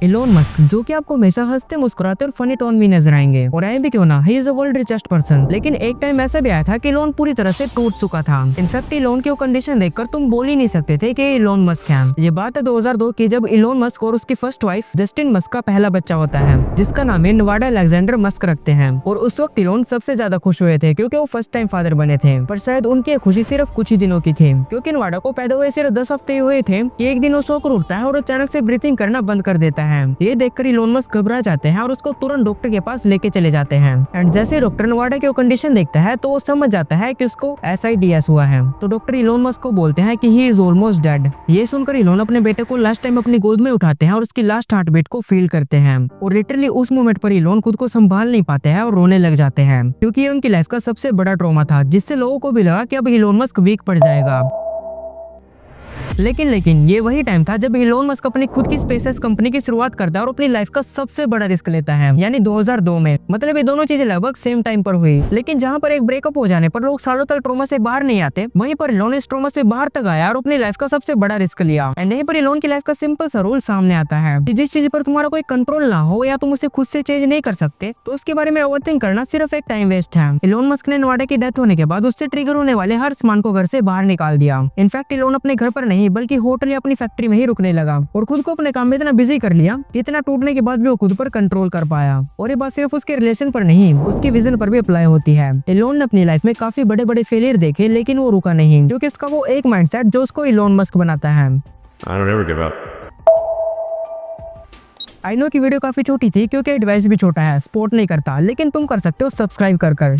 Elon Musk, जो कि आपको हमेशा हंसते मुस्कुराते और फनी टोन में नजर आएंगे, और आए भी क्यों ना, he is the world richest person. लेकिन एक टाइम ऐसा भी आया था कि इलोन पूरी तरह से टूट चुका था। इनफैक्ट इलोन की वो कंडीशन देखकर तुम बोल ही नहीं सकते थे कि इलोन मस्क है। ये बात है 2002 की, जब इलोन मस्क और उसकी फर्स्ट वाइफ जस्टिन मस्क का पहला बच्चा होता है, जिसका नाम है नवाडा अलेक्जेंडर मस्क रखते हैं। और उस वक्त इलोन सबसे ज्यादा खुश हुए थे क्योंकि वो फर्स्ट टाइम फादर बने थे। पर शायद उनकी ये खुशी सिर्फ कुछ ही दिनों की थी, क्योंकि नवाडा को पैदा हुए सिर्फ 10 हफ्ते हुए थे कि एक दिन वो सोकर उठता है और अचानक से ब्रीथिंग करना बंद कर देता है। ये देखकर इलोन मस्क घबरा जाते हैं और उसको तुरंत डॉक्टर के पास लेके चले जाते हैं। एंड जैसे डॉक्टर नवाडा की कंडीशन देखता है तो वो समझ जाता है कि उसको SIDS हुआ है। तो डॉक्टर इलोन मस्क को बोलते हैं कि ही इज ऑलमोस्ट डेड। ये सुनकर इलोन अपने बेटे को लास्ट टाइम अपनी गोद में उठाते हैं और उसकी लास्ट हार्ट बीट को फील करते हैं। और लिटरली उस मोमेंट पर इलोन खुद को संभाल नहीं पाते हैं और रोने लग जाते हैं, क्योंकि ये उनकी लाइफ का सबसे बड़ा ट्रॉमा था, जिससे लोगों को भी लगा कि अब इलोन मस्क वीक पड़ जाएगा। लेकिन ये वही टाइम था जब इलोन मस्क अपनी खुद की स्पेसएक्स कंपनी की शुरुआत करता है और अपनी लाइफ का सबसे बड़ा रिस्क लेता है, यानी 2002 में। मतलब ये दोनों चीजें लगभग सेम टाइम पर हुई। लेकिन जहां पर एक ब्रेकअप हो जाने पर लोग सालों तक ट्रॉमा से बाहर नहीं आते, वहीं पर इलोन इस ट्रॉमा से बाहर तक आया और अपनी लाइफ का सबसे बड़ा रिस्क लिया। एंड यहीं पर इलोन की लाइफ का सिंपल सा रूल सामने आता है कि जिस चीज पर तुम्हारा कोई कंट्रोल ना हो या तुम उसे खुद से चेंज नहीं कर सकते, तो उसके बारे में ओवरथिंक करना सिर्फ एक टाइम वेस्ट है। इलोन मस्क ने नवाडा की डेथ होने के बाद उससे ट्रिगर होने वाले हर सामान को घर से बाहर निकाल दिया। इनफैक्ट इलोन अपने घर पर नहीं बल्कि होटल या अपनी फैक्ट्री में ही रुकने लगा और खुद को अपने काम में इतना बिजी कर लिया कि इतना टूटने के बाद भी वो खुद पर कंट्रोल कर पाया। और ये बात सिर्फ उसके रिलेशन पर नहीं, उसकी विजन पर भी अप्लाई होती है। इलोन ने अपनी लाइफ में काफी बड़े बड़े फेलियर देखे, लेकिन वो रुका नहीं, क्योंकि इसका वो एक माइंडसेट जो उसको इलोन मस्क बनाता है। I don't ever give up. I know की वीडियो काफी छोटी थी क्योंकि एडवाइस भी छोटा है, सपोर्ट नहीं करता, लेकिन तुम कर सकते हो सब्सक्राइब कर।